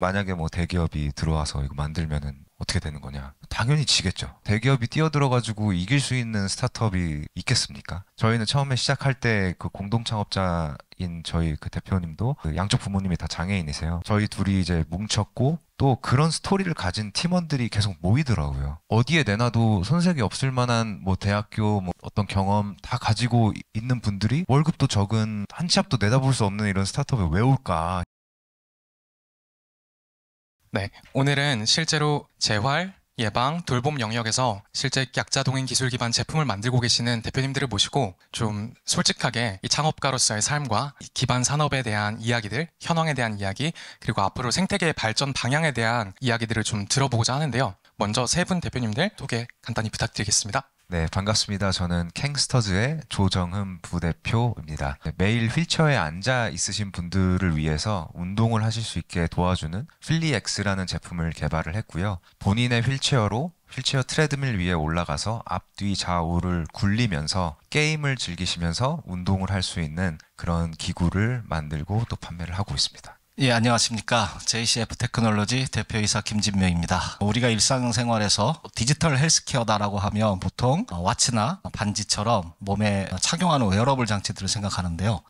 만약에 뭐 대기업이 들어와서 이거 만들면은 어떻게 되는 거냐? 당연히 지겠죠. 대기업이 뛰어들어가지고 이길 수 있는 스타트업이 있겠습니까? 저희는 처음에 시작할 때 그 공동 창업자인 저희 그 대표님도 그 양쪽 부모님이 다 장애인이세요. 저희 둘이 이제 뭉쳤고 또 그런 스토리를 가진 팀원들이 계속 모이더라고요. 어디에 내놔도 손색이 없을 만한 뭐 대학교 뭐 어떤 경험 다 가지고 있는 분들이 월급도 적은 한 치 앞도 내다볼 수 없는 이런 스타트업에 왜 올까? 네, 오늘은 실제로 재활, 예방, 돌봄 영역에서 실제 약자 동행 기술 기반 제품을 만들고 계시는 대표님들을 모시고 좀 솔직하게 이 창업가로서의 삶과 이 기반 산업에 대한 이야기들, 현황에 대한 이야기, 그리고 앞으로 생태계의 발전 방향에 대한 이야기들을 좀 들어보고자 하는데요. 먼저 세 분 대표님들 소개 간단히 부탁드리겠습니다. 네, 반갑습니다. 저는 캥스터즈의 조정흠 부대표입니다. 네, 매일 휠체어에 앉아 있으신 분들을 위해서 운동을 하실 수 있게 도와주는 필리엑스라는 제품을 개발을 했고요. 본인의 휠체어로 휠체어 트레드밀 위에 올라가서 앞뒤 좌우를 굴리면서 게임을 즐기시면서 운동을 할 수 있는 그런 기구를 만들고 또 판매를 하고 있습니다. 예, 안녕하십니까. JCF 테크놀로지 대표이사 김진명입니다. 우리가 일상생활에서 디지털 헬스케어다라고 하면 보통 와치나 반지처럼 몸에 착용하는 웨어러블 장치들을 생각하는데요.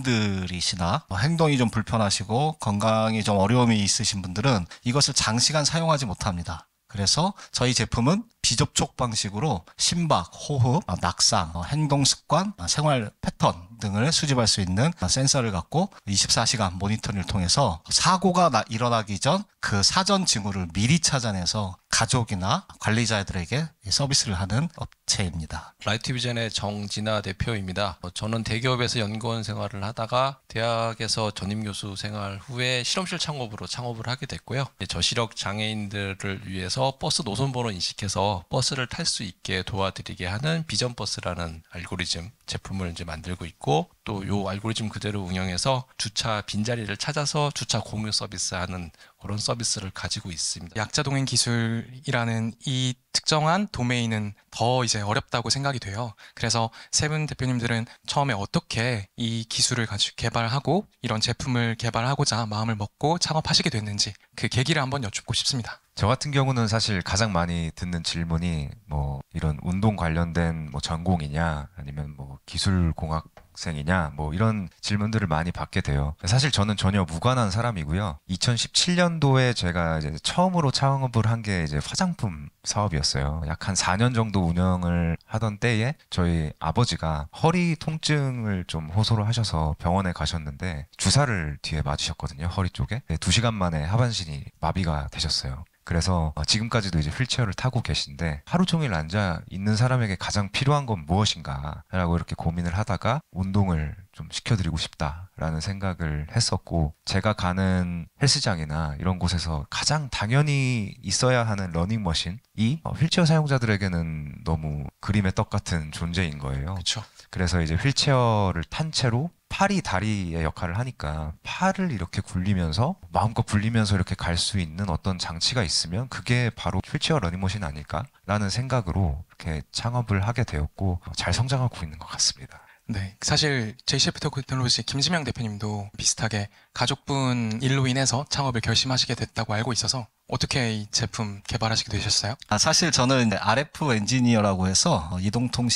어르신들이시나 행동이 좀 불편하시고 건강이 좀 어려움이 있으신 분들은 이것을 장시간 사용하지 못합니다. 그래서 저희 제품은 비접촉 방식으로 심박, 호흡, 낙상, 행동 습관, 생활 패턴 등을 수집할 수 있는 센서를 갖고 24시간 모니터링을 통해서 사고가 일어나기 전 그 사전 징후를 미리 찾아내서 가족이나 관리자들에게 서비스를 하는 업체입니다. 라이트비전의 정진아 대표입니다. 저는 대기업에서 연구원 생활을 하다가 대학에서 전임교수 생활 후에 실험실 창업을 하게 됐고요. 저시력 장애인들을 위해서 버스 노선번호 인식해서 버스를 탈 수 있게 도와드리게 하는 비전버스라는 알고리즘 제품을 이제 만들고 있고, 또 요 알고리즘 그대로 운영해서 주차 빈자리를 찾아서 주차 공유 서비스하는 그런 서비스를 가지고 있습니다. 약자 동행 기술이라는 이 특정한 도메인은 더 이제 어렵다고 생각이 돼요. 그래서 세 분 대표님들은 처음에 어떻게 이 기술을 가지고 개발하고 이런 제품을 개발하고자 마음을 먹고 창업하시게 됐는지 그 계기를 한번 여쭙고 싶습니다. 저 같은 경우는 사실 가장 많이 듣는 질문이 뭐 이런 운동 관련된 뭐 전공이냐 아니면 뭐 기술공학생이냐 뭐 이런 질문들을 많이 받게 돼요. 사실 저는 전혀 무관한 사람이고요. 2017년도에 제가 이제 처음으로 창업을 한 게 이제 화장품 사업이었어요. 약 한 4년 정도 운영을 하던 때에 저희 아버지가 허리 통증을 좀 호소를 하셔서 병원에 가셨는데 주사를 뒤에 맞으셨거든요. 허리 쪽에. 2시간 만에 하반신이 마비가 되셨어요. 그래서 지금까지도 이제 휠체어를 타고 계신데 하루 종일 앉아 있는 사람에게 가장 필요한 건 무엇인가 라고 이렇게 고민을 하다가 운동을 좀 시켜드리고 싶다라는 생각을 했었고, 제가 가는 헬스장이나 이런 곳에서 가장 당연히 있어야 하는 러닝머신이 휠체어 사용자들에게는 너무 그림의 떡 같은 존재인 거예요. 그렇죠. 그래서 이제 휠체어를 탄 채로 팔이 다리의 역할을 하니까 팔을 이렇게 굴리면서 마음껏 굴리면서 이렇게 갈 수 있는 어떤 장치가 있으면 그게 바로 휠체어 러닝머신 아닐까라는 생각으로 이렇게 창업을 하게 되었고 잘 성장하고 있는 것 같습니다. 네, 사실 JCF 테크놀로지 김지명 대표님도 비슷하게 가족분 일로 인해서 창업을 결심하시게 됐다고 알고 있어서 어떻게 이 제품 개발하시게 되셨어요? 사실 저는 RF 엔지니어라고 해서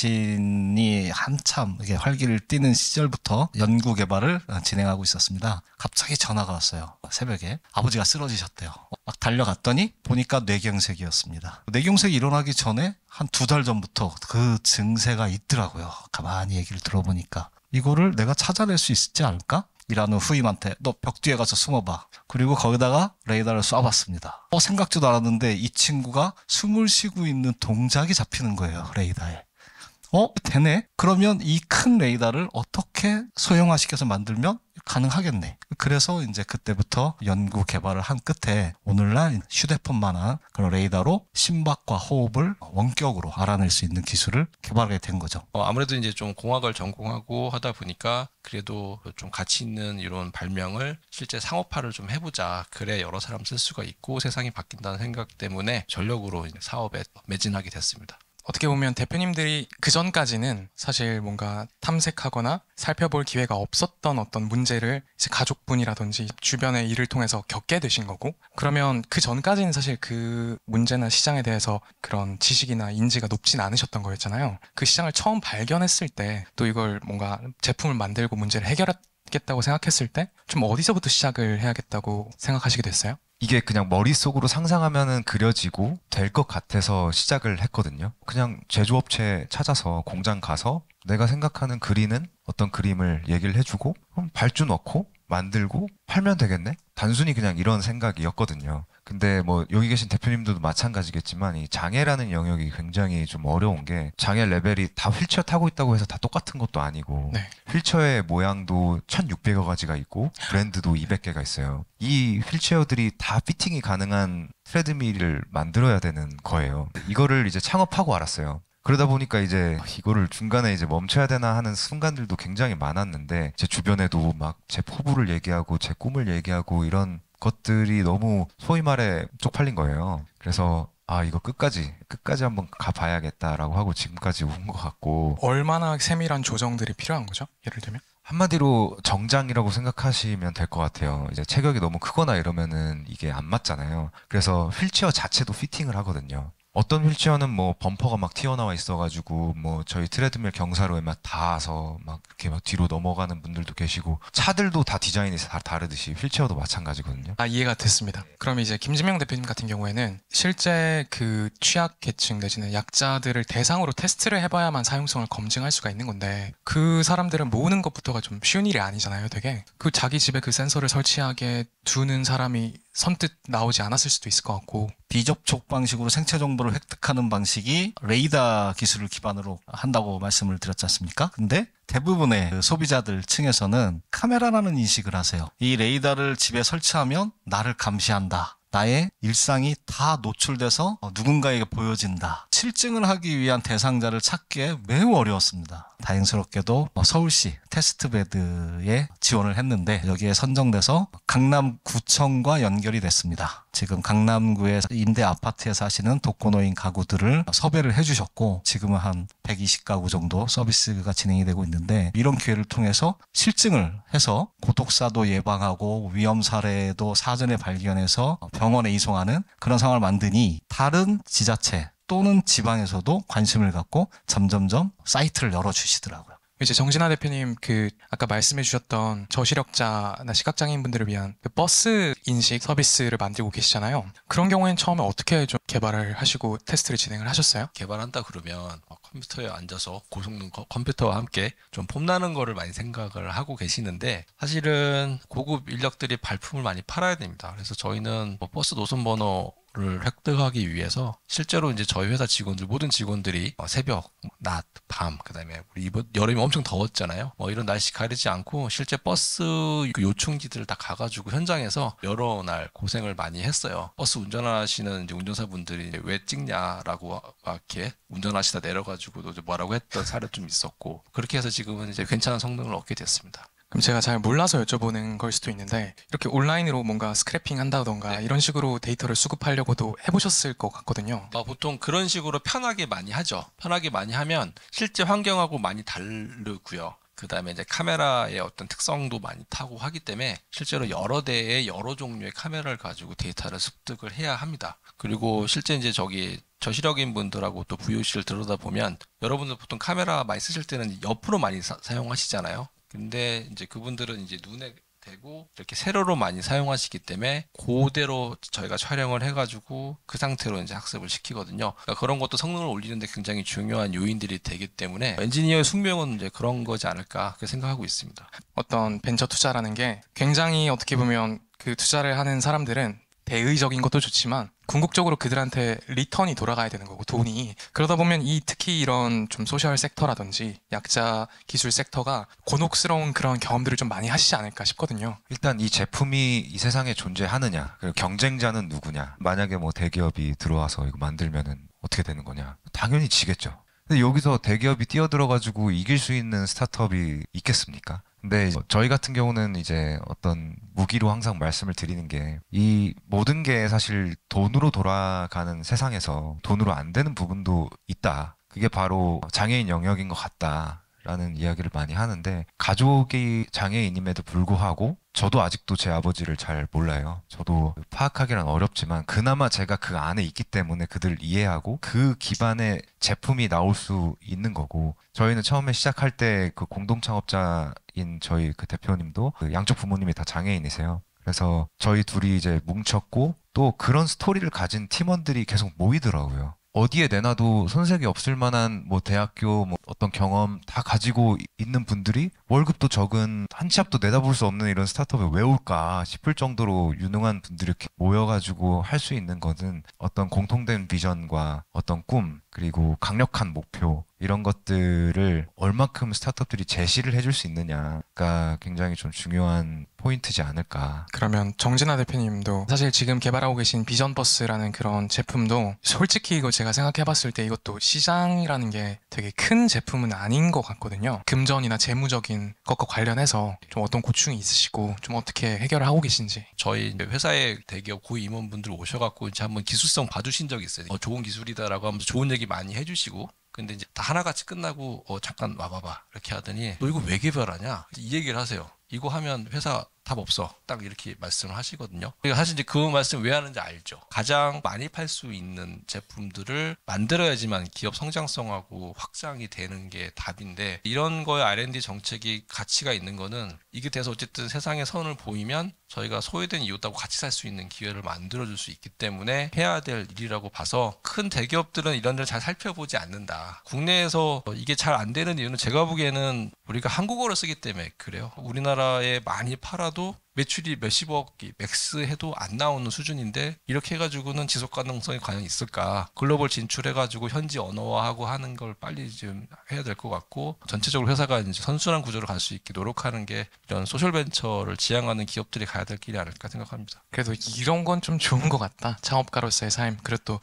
이동통신이 한참 이게 활기를 띠는 시절부터 연구 개발을 진행하고 있었습니다. 갑자기 전화가 왔어요. 새벽에 아버지가 쓰러지셨대요. 막 달려갔더니 보니까 뇌경색이었습니다. 뇌경색이 일어나기 전에 한 2달 전부터 그 증세가 있더라고요. 가만히 얘기를 들어보니까 이거를 내가 찾아낼 수 있지 않을까? 이라는 후임한테 너 벽 뒤에 가서 숨어봐. 그리고 거기다가 레이더를 쏴봤습니다. 생각지도 않았는데 이 친구가 숨을 쉬고 있는 동작이 잡히는 거예요. 레이더에. 되네? 그러면 이 큰 레이더를 어떻게 소형화시켜서 만들면 가능하겠네. 그래서 이제 그때부터 연구 개발을 한 끝에 오늘날 휴대폰만한 그런 레이더로 심박과 호흡을 원격으로 알아낼 수 있는 기술을 개발하게 된 거죠. 아무래도 이제 좀 공학을 전공하고 하다 보니까 그래도 좀 가치 있는 이런 발명을 실제 상업화를 좀 해보자. 그래 여러 사람 쓸 수가 있고 세상이 바뀐다는 생각 때문에 전력으로 이제 사업에 매진하게 됐습니다. 어떻게 보면 대표님들이 그 전까지는 사실 뭔가 탐색하거나 살펴볼 기회가 없었던 어떤 문제를 이제 가족분이라든지 주변의 일을 통해서 겪게 되신 거고, 그러면 그 전까지는 사실 그 문제나 시장에 대해서 그런 지식이나 인지가 높진 않으셨던 거였잖아요. 그 시장을 처음 발견했을 때 또 이걸 뭔가 제품을 만들고 문제를 해결하겠다고 생각했을 때 좀 어디서부터 시작을 해야겠다고 생각하시게 됐어요? 이게 그냥 머릿속으로 상상하면은 그려지고 될 것 같아서 시작을 했거든요. 그냥 제조업체 찾아서 공장 가서 내가 생각하는 그리는 어떤 그림을 얘기를 해주고 그럼 발주 넣고 만들고 팔면 되겠네? 단순히 그냥 이런 생각이었거든요. 근데 뭐 여기 계신 대표님들도 마찬가지겠지만 이 장애라는 영역이 굉장히 좀 어려운 게 장애 레벨이 다 휠체어 타고 있다고 해서 다 똑같은 것도 아니고 네. 휠체어의 모양도 1600여 가지가 있고 브랜드도 200개가 있어요. 이 휠체어들이 다 피팅이 가능한 트레드밀을 만들어야 되는 거예요. 이거를 이제 창업하고 알았어요. 그러다 보니까 이제 이거를 중간에 이제 멈춰야 되나 하는 순간들도 굉장히 많았는데 제 주변에도 막 제 포부를 얘기하고 제 꿈을 얘기하고 이런 것들이 너무 소위 말해 쪽팔린 거예요. 그래서 아 이거 끝까지 한번 가봐야겠다라고 하고 지금까지 온 것 같고 얼마나 세밀한 조정들이 필요한 거죠? 예를 들면? 한마디로 정장이라고 생각하시면 될 것 같아요. 이제 체격이 너무 크거나 이러면은 이게 안 맞잖아요. 그래서 휠체어 자체도 피팅을 하거든요. 어떤 휠체어는 뭐 범퍼가 막 튀어나와 있어가지고 뭐 저희 트레드밀 경사로에 막 닿아서 막 이렇게 막 뒤로 넘어가는 분들도 계시고 차들도 다 디자인이 다 다르듯이 휠체어도 마찬가지거든요. 아, 이해가 됐습니다. 그럼 이제 김진명 대표님 같은 경우에는 실제 그 취약계층 내지는 약자들을 대상으로 테스트를 해봐야만 사용성을 검증할 수가 있는 건데 그 사람들은 모으는 것부터가 좀 쉬운 일이 아니잖아요, 되게. 그 자기 집에 그 센서를 설치하게 두는 사람이 선뜻 나오지 않았을 수도 있을 것 같고. 비접촉 방식으로 생체 정보를 획득하는 방식이 레이더 기술을 기반으로 한다고 말씀을 드렸지 않습니까? 근데 대부분의 그 소비자들 층에서는 카메라라는 인식을 하세요. 이 레이더를 집에 설치하면 나를 감시한다. 나의 일상이 다 노출돼서 누군가에게 보여진다. 실증을 하기 위한 대상자를 찾기에 매우 어려웠습니다. 다행스럽게도 서울시 테스트베드에 지원을 했는데 여기에 선정돼서 강남구청과 연결이 됐습니다. 지금 강남구의 임대 아파트에 사시는 독거노인 가구들을 섭외를 해주셨고 지금은 한 120가구 정도 서비스가 진행이 되고 있는데 이런 기회를 통해서 실증을 해서 고독사도 예방하고 위험 사례도 사전에 발견해서 병원에 이송하는 그런 상황을 만드니 다른 지자체 또는 지방에서도 관심을 갖고 점점점 사이트를 열어주시더라고요. 이제 정진아 대표님 그 아까 말씀해 주셨던 저시력자나 시각장애인분들을 위한 그 버스 인식 서비스를 만들고 계시잖아요. 그런 경우에는 처음에 어떻게 좀 개발을 하시고 테스트를 진행을 하셨어요? 개발한다 그러면 컴퓨터에 앉아서 고성능 컴퓨터와 함께 좀 폼나는 거를 많이 생각을 하고 계시는데 사실은 고급 인력들이 발품을 많이 팔아야 됩니다. 그래서 저희는 뭐 버스 노선 번호를 획득하기 위해서 실제로 이제 저희 회사 직원들 모든 직원들이 새벽, 낮, 밤 그다음에 우리 이번 여름이 엄청 더웠잖아요. 이런 날씨 가리지 않고 실제 버스 그 요충지들을 다 가가지고 현장에서 여러 날 고생을 많이 했어요. 버스 운전하시는 이제 운전사분들이 이제 왜 찍냐라고 막 이렇게 운전하시다 내려가지고도 이제 뭐라고 했던 사례 좀 있었고 그렇게 해서 지금은 이제 괜찮은 성능을 얻게 됐습니다. 그럼 제가 잘 몰라서 여쭤보는 걸 수도 있는데 이렇게 온라인으로 뭔가 스크래핑 한다던가 이런 식으로 데이터를 수급하려고도 해보셨을 것 같거든요. 보통 그런 식으로 편하게 많이 하죠. 편하게 많이 하면 실제 환경하고 많이 다르고요. 그 다음에 이제 카메라의 어떤 특성도 많이 타고 하기 때문에 실제로 여러 대의 여러 종류의 카메라를 가지고 데이터를 습득을 해야 합니다. 그리고 실제 이제 저시력인 분들하고 또 VOC를 들여다보면 여러분들 보통 카메라 많이 쓰실 때는 옆으로 많이 사용하시잖아요. 근데 이제 그분들은 이제 눈에 대고 이렇게 세로로 많이 사용하시기 때문에 그대로 저희가 촬영을 해가지고 그 상태로 이제 학습을 시키거든요. 그러니까 그런 것도 성능을 올리는데 굉장히 중요한 요인들이 되기 때문에 엔지니어의 숙명은 이제 그런 거지 않을까 그렇게 생각하고 있습니다. 어떤 벤처 투자라는 게 굉장히 어떻게 보면 그 투자를 하는 사람들은 대의적인 것도 좋지만 궁극적으로 그들한테 리턴이 돌아가야 되는 거고 돈이 그러다 보면 특히 이런 좀 소셜 섹터라든지 약자 기술 섹터가 곤혹스러운 그런 경험들을 좀 많이 하시지 않을까 싶거든요. 일단 이 제품이 이 세상에 존재하느냐 그리고 경쟁자는 누구냐 만약에 뭐 대기업이 들어와서 이거 만들면은 어떻게 되는 거냐 당연히 지겠죠. 근데 여기서 대기업이 뛰어들어가지고 이길 수 있는 스타트업이 있겠습니까? 근데 저희 같은 경우는 이제 어떤 무기로 항상 말씀을 드리는 게 이 모든 게 사실 돈으로 돌아가는 세상에서 돈으로 안 되는 부분도 있다. 그게 바로 장애인 영역인 것 같다라는 이야기를 많이 하는데, 가족이 장애인임에도 불구하고 저도 아직도 제 아버지를 잘 몰라요. 저도 파악하기란 어렵지만 그나마 제가 그 안에 있기 때문에 그들을 이해하고 그 기반의 제품이 나올 수 있는 거고, 저희는 처음에 시작할 때 그 공동 창업자인 저희 그 대표님도 그 양쪽 부모님이 다 장애인이세요. 그래서 저희 둘이 이제 뭉쳤고, 또 그런 스토리를 가진 팀원들이 계속 모이더라고요. 어디에 내놔도 손색이 없을 만한 뭐 대학교 뭐 어떤 경험 다 가지고 있는 분들이 월급도 적은 한 치 앞도 내다볼 수 없는 이런 스타트업에 왜 올까 싶을 정도로 유능한 분들이 이렇게 모여가지고 할 수 있는 것은 어떤 공통된 비전과 어떤 꿈, 그리고 강력한 목표, 이런 것들을 얼만큼 스타트업들이 제시를 해줄 수 있느냐가 굉장히 좀 중요한 포인트지 않을까. 그러면 정진아 대표님도 사실 지금 개발하고 계신 비전버스라는 그런 제품도 솔직히 이거 제가 생각해봤을 때 이것도 시장이라는 게 되게 큰 제품은 아닌 것 같거든요. 금전이나 재무적인 것과 관련해서 좀 어떤 고충이 있으시고 좀 어떻게 해결을 하고 계신지. 저희 회사에 대기업 고위 임원분들 오셔갖고 이제 한번 기술성 봐주신 적이 있어요. 좋은 기술이다라고 하면서 좋은 얘기 많이 해주시고, 근데 이제 다 하나같이 끝나고 잠깐 와봐봐 이렇게 하더니 너 이거 왜 개발하냐 이 얘기를 하세요. 이거 하면 회사 답 없어. 딱 이렇게 말씀을 하시거든요. 그러니까 사실 이제 그 말씀 왜 하는지 알죠. 가장 많이 팔 수 있는 제품들을 만들어야지만 기업 성장성하고 확장이 되는 게 답인데, 이런 거에 R&D 정책이 가치가 있는 거는 이게 돼서 어쨌든 세상에 선을 보이면 저희가 소외된 이웃하고 같이 살 수 있는 기회를 만들어줄 수 있기 때문에 해야 될 일이라고 봐서, 큰 대기업들은 이런 데를 잘 살펴보지 않는다. 국내에서 이게 잘 안 되는 이유는 제가 보기에는 우리가 한국어를 쓰기 때문에 그래요. 우리나라에 많이 팔아도 매출이 몇십억이 맥스 해도 안 나오는 수준인데, 이렇게 해가지고는 지속 가능성이 과연 있을까? 글로벌 진출해가지고 현지 언어화하고 하는 걸 빨리 좀 해야 될 것 같고, 전체적으로 회사가 이제 선순환 구조로 갈 수 있게 노력하는 게 이런 소셜 벤처를 지향하는 기업들이 가야 될 길이 아닐까 생각합니다. 그래도 이런 건 좀 좋은 것 같다. 창업가로서의 삶. 그리고 또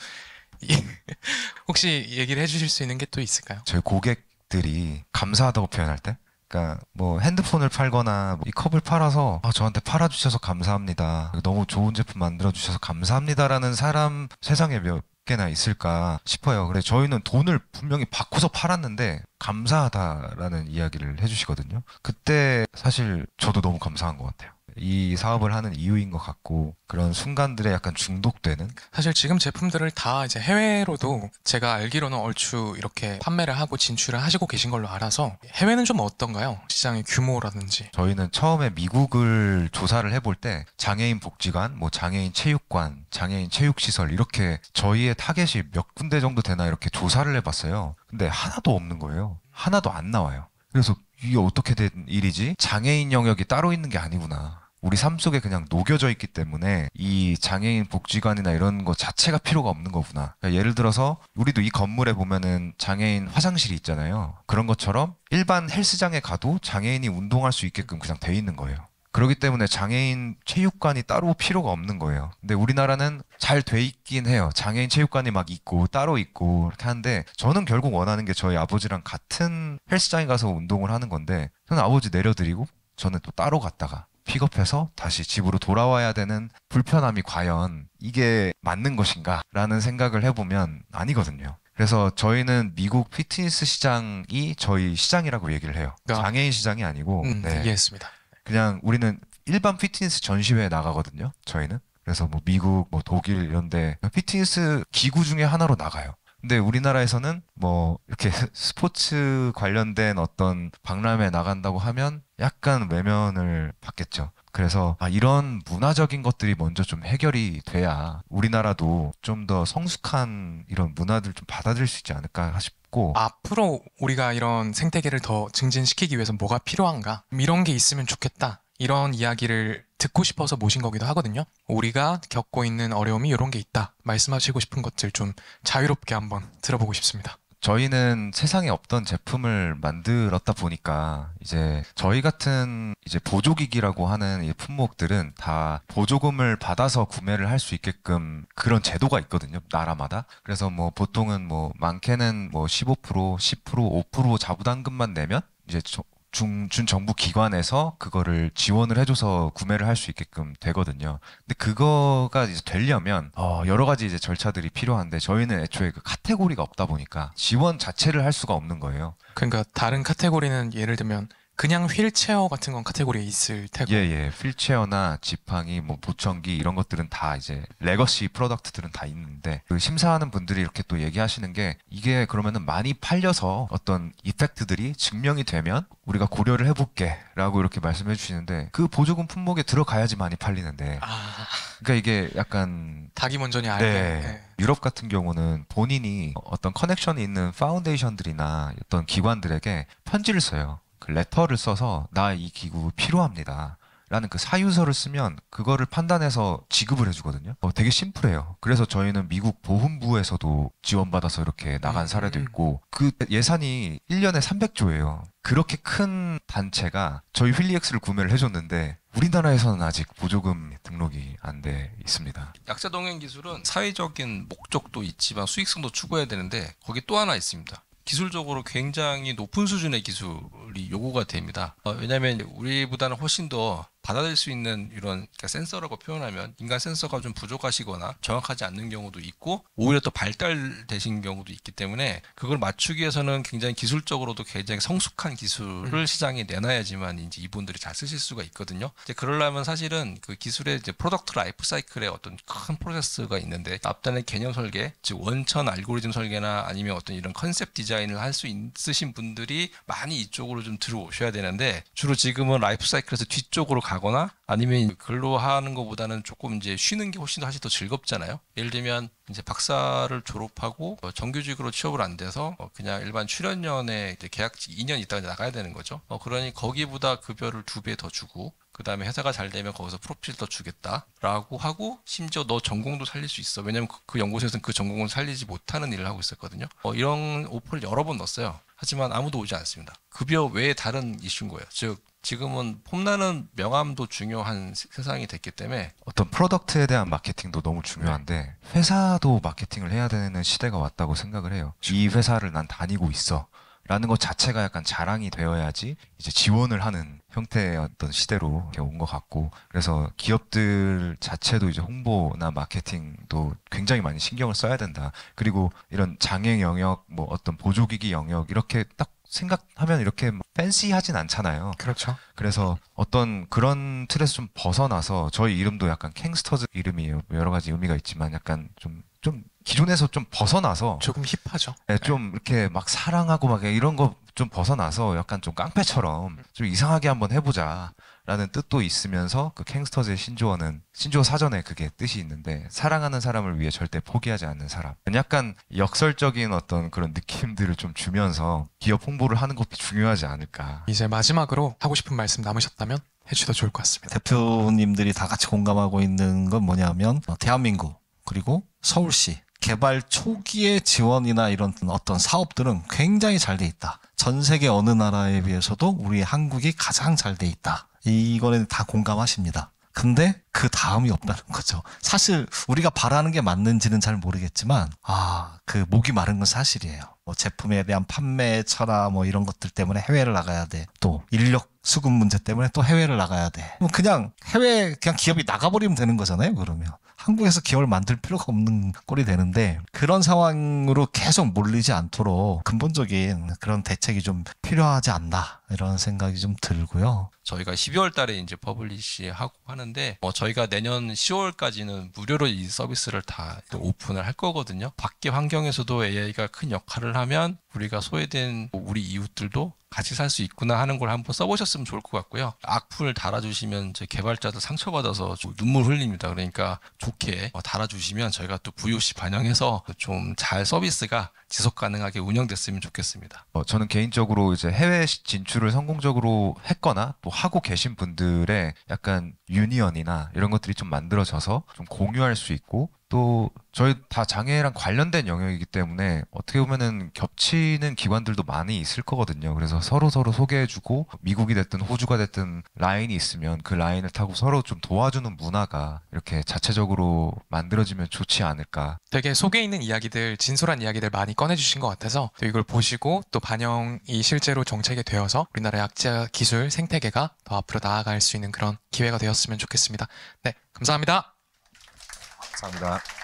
혹시 얘기를 해주실 수 있는 게 또 있을까요? 저희 고객들이 감사하다고 표현할 때, 그러니까 뭐 핸드폰을 팔거나 이 컵을 팔아서 저한테 팔아주셔서 감사합니다, 너무 좋은 제품 만들어주셔서 감사합니다라는 사람 세상에 몇 개나 있을까 싶어요. 그래서 저희는 돈을 분명히 받고서 팔았는데 감사하다라는 이야기를 해주시거든요. 그때 사실 저도 너무 감사한 것 같아요. 이 사업을 하는 이유인 것 같고, 그런 순간들에 약간 중독되는. 사실 지금 제품들을 다 이제 해외로도 제가 알기로는 얼추 이렇게 판매를 하고 진출을 하시고 계신 걸로 알아서, 해외는 좀 어떤가요? 시장의 규모라든지. 저희는 처음에 미국을 조사를 해볼 때 장애인 복지관, 뭐 장애인 체육관, 장애인 체육시설, 이렇게 저희의 타겟이 몇 군데 정도 되나 이렇게 조사를 해봤어요. 근데 하나도 없는 거예요. 하나도 안 나와요. 그래서 이게 어떻게 된 일이지? 장애인 영역이 따로 있는 게 아니구나. 우리 삶 속에 그냥 녹여져 있기 때문에 이 장애인 복지관이나 이런 거 자체가 필요가 없는 거구나. 그러니까 예를 들어서 우리도 이 건물에 보면은 장애인 화장실이 있잖아요. 그런 것처럼 일반 헬스장에 가도 장애인이 운동할 수 있게끔 그냥 돼 있는 거예요. 그렇기 때문에 장애인 체육관이 따로 필요가 없는 거예요. 근데 우리나라는 잘 돼 있긴 해요. 장애인 체육관이 막 있고 따로 있고 이렇게 하는데, 저는 결국 원하는 게 저희 아버지랑 같은 헬스장에 가서 운동을 하는 건데, 저는 아버지 내려드리고 저는 또 따로 갔다가 픽업해서 다시 집으로 돌아와야 되는 불편함이 과연 이게 맞는 것인가 라는 생각을 해보면 아니거든요. 그래서 저희는 미국 피트니스 시장이 저희 시장이라고 얘기를 해요. 장애인 시장이 아니고. 네. 이해했습니다. 그냥 우리는 일반 피트니스 전시회에 나가거든요. 저희는. 그래서 뭐 미국, 뭐 독일 이런데 피트니스 기구 중에 하나로 나가요. 근데 우리나라에서는 뭐 이렇게 스포츠 관련된 어떤 박람회에 나간다고 하면 약간 외면을 받겠죠. 그래서 이런 문화적인 것들이 먼저 좀 해결이 돼야 우리나라도 좀 더 성숙한 이런 문화들 좀 받아들일 수 있지 않을까 싶고, 앞으로 우리가 이런 생태계를 더 증진시키기 위해서 뭐가 필요한가? 이런 게 있으면 좋겠다. 이런 이야기를 듣고 싶어서 모신 거기도 하거든요. 우리가 겪고 있는 어려움이 이런 게 있다. 말씀하시고 싶은 것들 좀 자유롭게 한번 들어보고 싶습니다. 저희는 세상에 없던 제품을 만들었다 보니까 이제 저희 같은 이제 보조기기라고 하는 이 품목들은 다 보조금을 받아서 구매를 할 수 있게끔 그런 제도가 있거든요, 나라마다. 그래서 뭐 보통은 뭐 많게는 뭐 15%, 10%, 5% 자부담금만 내면 이제 준정부 기관에서 그거를 지원을 해줘서 구매를 할 수 있게끔 되거든요. 근데 그거가 이제 되려면 여러 가지 이제 절차들이 필요한데 저희는 애초에 그 카테고리가 없다 보니까 지원 자체를 할 수가 없는 거예요. 그러니까 다른 카테고리는 예를 들면 그냥 휠체어 같은 건 카테고리에 있을 테고. 예. 휠체어나 지팡이, 뭐 보청기 이런 것들은 다 이제 레거시 프로덕트들은 다 있는데 그 심사하는 분들이 이렇게 또 얘기하시는 게 이게 그러면은 많이 팔려서 어떤 이펙트들이 증명이 되면 우리가 고려를 해볼게라고 이렇게 말씀해 주시는데 그 보조금 품목에 들어가야지 많이 팔리는데 그러니까 이게 약간 닭이 먼저니 알게. 네. 유럽 같은 경우는 본인이 어떤 커넥션이 있는 파운데이션들이나 어떤 기관들에게 편지를 써요. 그 레터를 써서 나 이 기구 필요합니다. 라는 그 사유서를 쓰면 그거를 판단해서 지급을 해주거든요. 되게 심플해요. 그래서 저희는 미국 보훈부에서도 지원받아서 이렇게 나간 사례도 있고 그 예산이 1년에 300조예요. 그렇게 큰 단체가 저희 휠리엑스를 구매를 해줬는데 우리나라에서는 아직 보조금 등록이 안 돼 있습니다. 약자 동행 기술은 사회적인 목적도 있지만 수익성도 추구해야 되는데 거기 또 하나 있습니다. 기술적으로 굉장히 높은 수준의 기술이 요구가 됩니다. 왜냐하면 우리보다는 훨씬 더 받아들일 수 있는 이런 그러니까 센서라고 표현하면 인간 센서가 좀 부족하시거나 정확하지 않는 경우도 있고 오히려 또 발달되신 경우도 있기 때문에 그걸 맞추기 위해서는 굉장히 기술적으로도 굉장히 성숙한 기술을 시장에 내놔야지만 이제 이분들이 잘 쓰실 수가 있거든요. 이제 그러려면 사실은 그 기술의 이제 프로덕트 라이프 사이클의 어떤 큰 프로세스가 있는데 앞단의 개념 설계, 즉 원천 알고리즘 설계나 아니면 어떤 이런 컨셉 디자인을 할 수 있으신 분들이 많이 이쪽으로 좀 들어오셔야 되는데 주로 지금은 라이프 사이클에서 뒤쪽으로 가거나 아니면 근로 하는 것보다는 조금 이제 쉬는 게 훨씬 더 사실 더 즐겁잖아요. 예를 들면 이제 박사를 졸업하고 정규직으로 취업을 안 돼서 그냥 일반 출연연에 이제 계약 2년 있다가 나가야 되는 거죠. 그러니 거기보다 급여를 2배 더 주고 그 다음에 회사가 잘 되면 거기서 프로필 더 주겠다라고 하고 심지어 너 전공도 살릴 수 있어. 왜냐면 그 연구소에서는 그 전공을 살리지 못하는 일을 하고 있었거든요. 이런 오퍼를 여러 번 넣었어요. 하지만 아무도 오지 않습니다. 급여 외에 다른 이슈인 거예요. 즉 지금은 폼나는 명함도 중요한 세상이 됐기 때문에 어떤 프로덕트에 대한 마케팅도 너무 중요한데 회사도 마케팅을 해야 되는 시대가 왔다고 생각을 해요. 이 회사를 난 다니고 있어 라는 것 자체가 약간 자랑이 되어야지 이제 지원을 하는 형태의 어떤 시대로 온 것 같고 그래서 기업들 자체도 이제 홍보나 마케팅도 굉장히 많이 신경을 써야 된다. 그리고 이런 장애 영역, 뭐 어떤 보조기기 영역 이렇게 딱 생각하면 이렇게 팬시하진 않잖아요. 그렇죠. 그래서 어떤 그런 틀에서 좀 벗어나서 저희 이름도 약간 캥스터즈 이름이에요. 여러 가지 의미가 있지만 약간 좀 기존에서 좀 벗어나서 조금 힙하죠. 네, 좀 이렇게 막 사랑하고 막 이런 거 좀 벗어나서 약간 좀 깡패처럼 좀 이상하게 한번 해보자 라는 뜻도 있으면서 그 캥스터즈의 신조어 사전에 그게 뜻이 있는데 사랑하는 사람을 위해 절대 포기하지 않는 사람. 약간 역설적인 어떤 그런 느낌들을 좀 주면서 기업 홍보를 하는 것도 중요하지 않을까. 이제 마지막으로 하고 싶은 말씀 남으셨다면 해주셔도 좋을 것 같습니다. 대표님들이 다 같이 공감하고 있는 건 뭐냐면 대한민국 그리고 서울시 개발 초기의 지원이나 이런 어떤 사업들은 굉장히 잘 돼 있다. 전 세계 어느 나라에 비해서도 우리 한국이 가장 잘 돼 있다. 이거는 다 공감하십니다. 근데 그 다음이 없다는 거죠. 사실 우리가 바라는 게 맞는지는 잘 모르겠지만 그 목이 마른 건 사실이에요. 뭐 제품에 대한 판매처나 뭐 이런 것들 때문에 해외를 나가야 돼. 또 인력 수급 문제 때문에 또 해외를 나가야 돼. 그냥 해외 그냥 기업이 나가버리면 되는 거잖아요. 그러면 한국에서 기업을 만들 필요가 없는 꼴이 되는데 그런 상황으로 계속 몰리지 않도록 근본적인 그런 대책이 좀 필요하지 않나 이런 생각이 좀 들고요. 저희가 12월 달에 이제 퍼블리시하고 하는데 저희가 내년 10월까지는 무료로 이 서비스를 다 오픈을 할 거거든요. 밖의 환경에서도 AI가 큰 역할을 하면 우리가 소외된 우리 이웃들도 같이 살 수 있구나 하는 걸 한번 써보셨으면 좋을 것 같고요. 악플 달아주시면 제 개발자들 상처받아서 눈물 흘립니다. 그러니까 좋게 달아주시면 저희가 또 VOC 반영해서 좀 잘 서비스가 지속 가능하게 운영됐으면 좋겠습니다. 저는 개인적으로 이제 해외 진출을 성공적으로 했거나 또 하고 계신 분들의 약간 유니언이나 이런 것들이 좀 만들어져서 좀 공유할 수 있고 또 저희 다 장애랑 관련된 영역이기 때문에 어떻게 보면은 겹치는 기관들도 많이 있을 거거든요. 그래서 서로 소개해주고 미국이 됐든 호주가 됐든 라인이 있으면 그 라인을 타고 서로 좀 도와주는 문화가 이렇게 자체적으로 만들어지면 좋지 않을까. 되게 속에 있는 이야기들, 진솔한 이야기들 많이 꺼내주신 것 같아서 또 이걸 보시고 또 반영이 실제로 정책이 되어서 우리나라 약자 기술 생태계가 더 앞으로 나아갈 수 있는 그런 기회가 되었으면 좋겠습니다. 네, 감사합니다. 감사합니다.